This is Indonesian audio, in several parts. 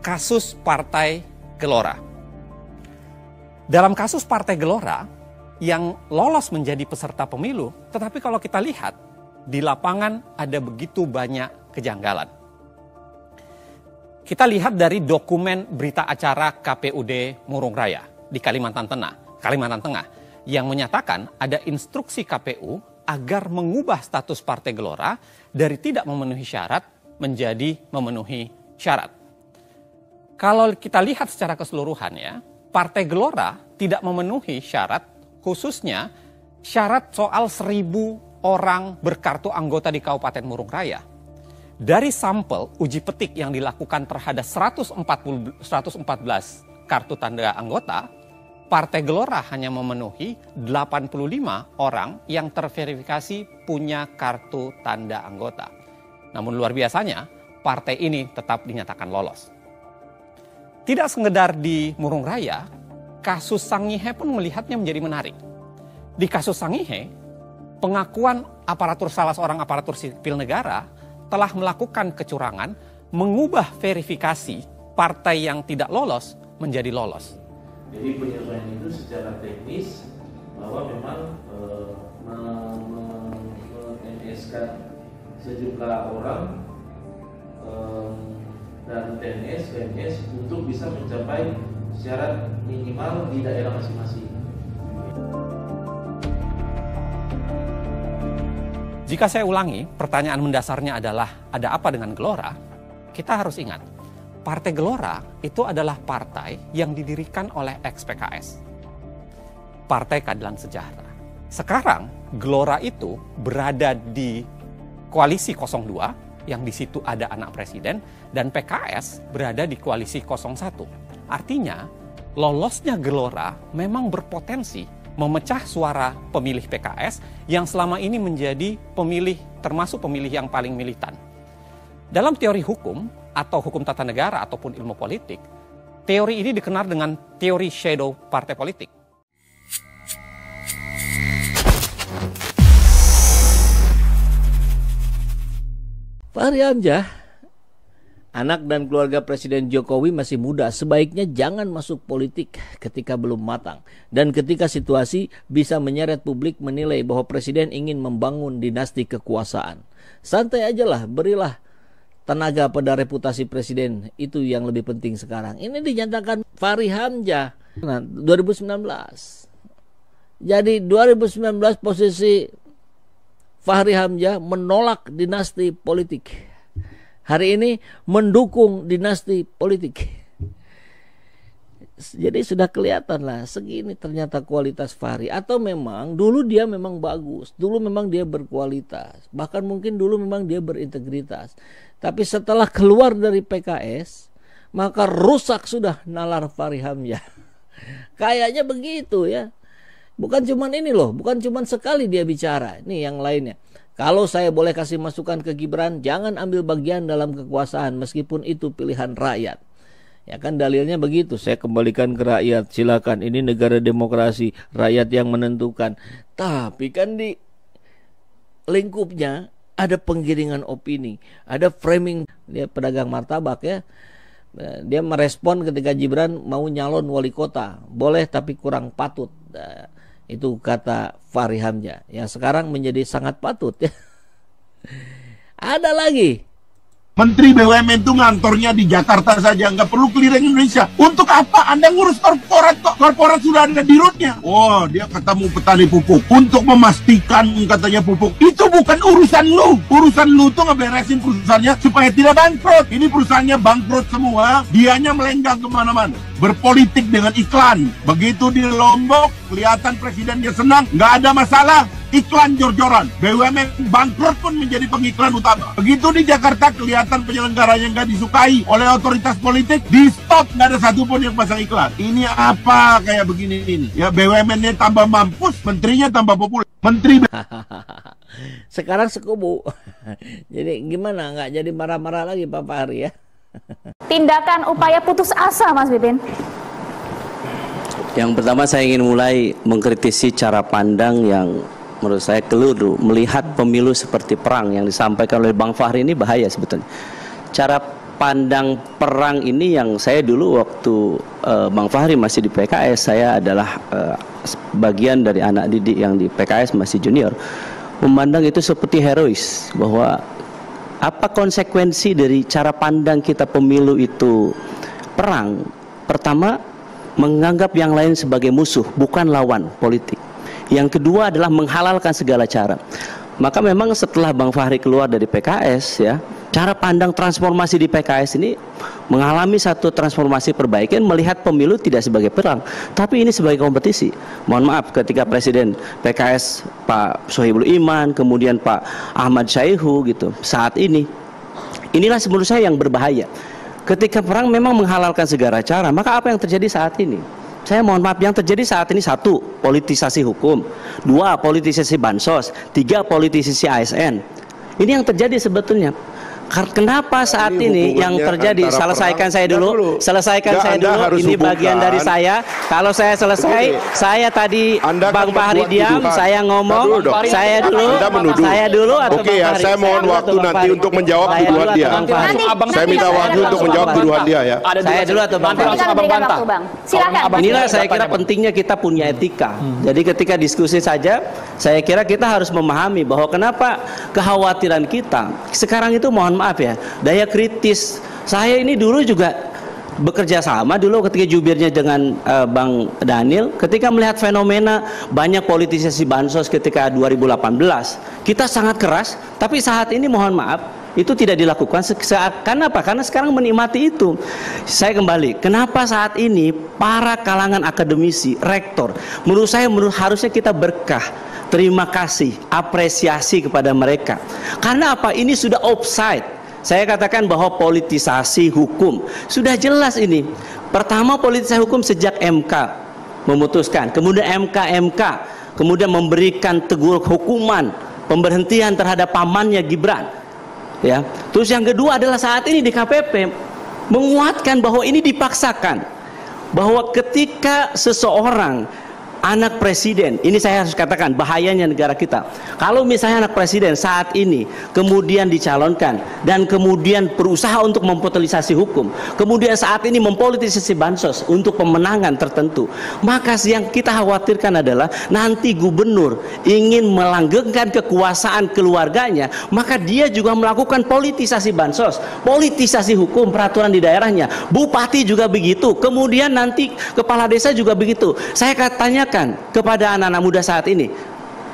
kasus Partai Gelora. Dalam kasus Partai Gelora yang lolos menjadi peserta pemilu, tetapi kalau kita lihat di lapangan ada begitu banyak kejanggalan. Kita lihat dari dokumen berita acara KPUD Murung Raya di Kalimantan Tengah yang menyatakan ada instruksi KPU agar mengubah status Partai Gelora dari tidak memenuhi syarat menjadi memenuhi syarat. Kalau kita lihat secara keseluruhan ya, Partai Gelora tidak memenuhi syarat, khususnya syarat soal 1.000 orang berkartu anggota di Kabupaten Murung Raya. Dari sampel uji petik yang dilakukan terhadap 114 kartu tanda anggota, Partai Gelora hanya memenuhi 85 orang yang terverifikasi punya kartu tanda anggota. Namun luar biasanya, partai ini tetap dinyatakan lolos. Tidak sekedar di Murung Raya, kasus Sangihe pun melihatnya menjadi menarik. Di kasus Sangihe, pengakuan salah seorang aparatur sipil negara telah melakukan kecurangan, mengubah verifikasi partai yang tidak lolos menjadi lolos. Jadi penyesuaian itu secara teknis bahwa memang men-NS sejumlah orang dan PNS untuk bisa mencapai syarat minimal di daerah masing-masing. Jika saya ulangi, pertanyaan mendasarnya adalah ada apa dengan Gelora? Kita harus ingat, Partai Gelora itu adalah partai yang didirikan oleh ex-PKS. Partai Keadilan Sejahtera. Sekarang Gelora itu berada di koalisi 02 yang di situ ada anak presiden dan PKS berada di koalisi 01. Artinya lolosnya Gelora memang berpotensi memecah suara pemilih PKS yang selama ini menjadi termasuk pemilih yang paling militan. Dalam teori hukum atau hukum tata negara ataupun ilmu politik, teori ini dikenal dengan teori shadow partai politik. Fahri Hamzah, anak dan keluarga Presiden Jokowi masih muda, sebaiknya jangan masuk politik ketika belum matang. Dan ketika situasi bisa menyeret publik menilai bahwa Presiden ingin membangun dinasti kekuasaan. Santai aja lah, berilah tenaga pada reputasi Presiden, itu yang lebih penting sekarang. Ini dinyatakan Fahri Hamzah 2019. Jadi 2019 posisi Fahri Hamzah menolak dinasti politik. Hari ini mendukung dinasti politik. Jadi sudah kelihatan lah, segini ternyata kualitas Fahri. Atau memang dulu dia memang bagus, dulu memang dia berkualitas, bahkan mungkin dulu memang dia berintegritas. Tapi setelah keluar dari PKS, maka rusak sudah nalar Fahri Hamzah. Kayaknya begitu ya. Bukan cuman ini loh, bukan cuman sekali dia bicara. Ini yang lainnya. Kalau saya boleh kasih masukan ke Gibran, jangan ambil bagian dalam kekuasaan meskipun itu pilihan rakyat. Ya kan dalilnya begitu, saya kembalikan ke rakyat, silakan, ini negara demokrasi, rakyat yang menentukan. Tapi kan di lingkupnya ada penggiringan opini, ada framing. Dia pedagang martabak ya. Dia merespon ketika Gibran mau nyalon wali kota, boleh tapi kurang patut. Itu kata Fahri Hamzah yang sekarang menjadi sangat patut ya. Ada lagi Menteri BUMN itu ngantornya di Jakarta saja, nggak perlu keliling Indonesia. Untuk apa Anda ngurus korporat kok? Korporat sudah ada di rootnya. Oh, dia ketemu petani pupuk untuk memastikan katanya pupuk itu bukan urusan lu. Urusan lu tuh ngeberesin perusahaannya supaya tidak bangkrut. Ini perusahaannya bangkrut semua, dianya melenggang kemana-mana. Berpolitik dengan iklan. Begitu di Lombok, kelihatan presidennya senang, nggak ada masalah. Iklan jor-joran, BUMN bangkrut pun menjadi pengiklan utama. Begitu di Jakarta kelihatan penyelenggaranya nggak disukai oleh otoritas politik, di stop, nggak ada satupun yang pasang iklan. Ini apa kayak begini ini? Ya BUMN-nya tambah mampus, menterinya tambah populer. Menteri sekarang sekubu. Jadi gimana? Nggak jadi marah-marah lagi Pak Fahri ya? Tindakan upaya putus asa Mas Pipin. Yang pertama saya ingin mulai mengkritisi cara pandang yang menurut saya keliru. Melihat pemilu seperti perang yang disampaikan oleh Bang Fahri ini bahaya sebetulnya. Cara pandang perang ini yang saya dulu waktu Bang Fahri masih di PKS, saya adalah bagian dari anak didik yang di PKS masih junior, memandang itu seperti herois, bahwa apa konsekuensi dari cara pandang kita pemilu itu perang. Pertama, menganggap yang lain sebagai musuh, bukan lawan politik. Yang kedua adalah menghalalkan segala cara. Maka memang setelah Bang Fahri keluar dari PKS, ya, cara pandang transformasi di PKS ini mengalami satu transformasi perbaikan, melihat pemilu tidak sebagai perang, tapi ini sebagai kompetisi. Mohon maaf, ketika Presiden PKS Pak Sohibul Iman, kemudian Pak Ahmad Syaihu gitu, saat ini, inilah menurut saya yang berbahaya. Ketika perang memang menghalalkan segala cara, maka apa yang terjadi saat ini? Saya mohon maaf, yang terjadi saat ini: satu, politisasi hukum; dua, politisasi bansos; tiga, politisasi ASN. Ini yang terjadi sebetulnya. Kenapa saat ini yang terjadi? Selesaikan saya dulu. Selesaikan saya dulu. Ini bagian dari saya. Kalau saya selesai, saya tadi Bang Fahri diam, saya ngomong. Saya dulu. Saya dulu atau Oke ya, saya mohon waktu nanti untuk menjawab tuduhan dia. Saya minta waktu untuk menjawab tuduhan dia ya. Saya dulu atau Bang Fahri? Silakan. Inilah saya kira pentingnya kita punya etika. Jadi ketika diskusi saja, saya kira kita harus memahami bahwa kenapa kekhawatiran kita sekarang itu, mohon maaf ya, daya kritis. Saya ini dulu juga bekerja sama dulu ketika jubirnya dengan Bang Daniel, ketika melihat fenomena banyak politisasi bansos ketika 2018, kita sangat keras. Tapi saat ini mohon maaf, itu tidak dilakukan. Kenapa? Karena sekarang menikmati itu. Saya kembali, kenapa saat ini para kalangan akademisi, rektor, menurut saya harusnya kita berkah, terima kasih, apresiasi kepada mereka. Karena apa? Ini sudah offside. Saya katakan bahwa politisasi hukum sudah jelas ini. Pertama, politisasi hukum sejak MK memutuskan, kemudian MK kemudian memberikan tegur hukuman pemberhentian terhadap pamannya Gibran. Ya. Terus yang kedua adalah saat ini di KPP menguatkan bahwa ini dipaksakan. Bahwa ketika seseorang anak presiden, ini saya harus katakan bahayanya negara kita. Kalau misalnya anak presiden saat ini kemudian dicalonkan dan kemudian berusaha untuk mempolitisasi hukum, kemudian saat ini mempolitisasi bansos untuk pemenangan tertentu, maka yang kita khawatirkan adalah nanti gubernur ingin melanggengkan kekuasaan keluarganya, maka dia juga melakukan politisasi bansos, politisasi hukum, peraturan di daerahnya. Bupati juga begitu, kemudian nanti kepala desa juga begitu. Saya tanya kepada anak-anak muda saat ini,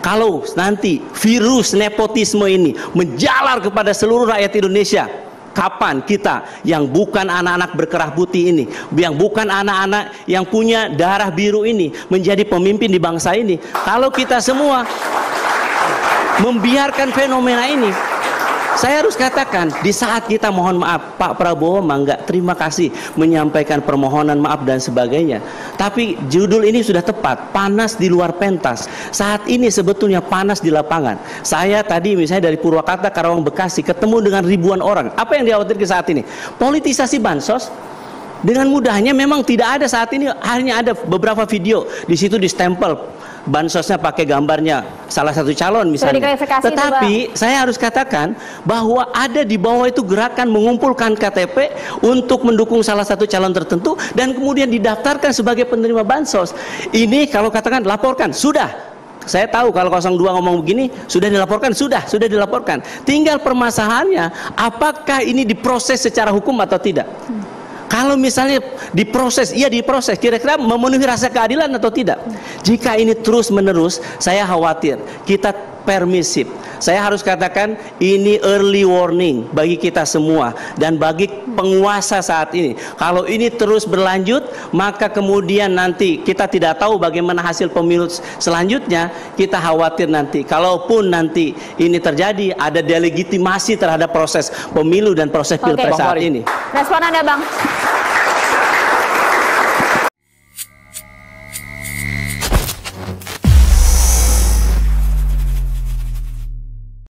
kalau nanti virus nepotisme ini menjalar kepada seluruh rakyat Indonesia, kapan kita yang bukan anak-anak berkerah putih ini, yang bukan anak-anak yang punya darah biru ini menjadi pemimpin di bangsa ini? Kalau kita semua membiarkan fenomena ini, saya harus katakan, di saat kita mohon maaf, Pak Prabowo mangga terima kasih menyampaikan permohonan maaf dan sebagainya. Tapi judul ini sudah tepat, panas di luar pentas. Saat ini sebetulnya panas di lapangan. Saya tadi misalnya dari Purwakarta, Karawang, Bekasi ketemu dengan ribuan orang. Apa yang dikhawatirkan saat ini? Politisasi bansos. Dengan mudahnya memang tidak ada saat ini, hanya ada beberapa video di situ distempel bansosnya pakai gambarnya salah satu calon misalnya. Tetapi saya harus katakan bahwa ada di bawah itu gerakan mengumpulkan KTP untuk mendukung salah satu calon tertentu dan kemudian didaftarkan sebagai penerima bansos. Ini kalau katakan laporkan, sudah. Saya tahu kalau 02 ngomong begini, sudah dilaporkan, sudah dilaporkan. Tinggal permasalahannya, apakah ini diproses secara hukum atau tidak? Kalau misalnya diproses, iya diproses, kira-kira memenuhi rasa keadilan atau tidak? Jika ini terus-menerus, saya khawatir kita permisif. Saya harus katakan ini early warning bagi kita semua dan bagi penguasa saat ini. Kalau ini terus berlanjut, maka kemudian nanti kita tidak tahu bagaimana hasil pemilu selanjutnya. Kita khawatir nanti, kalaupun nanti ini terjadi, ada delegitimasi terhadap proses pemilu dan proses pilpres saat ini. Respon Anda, Bang.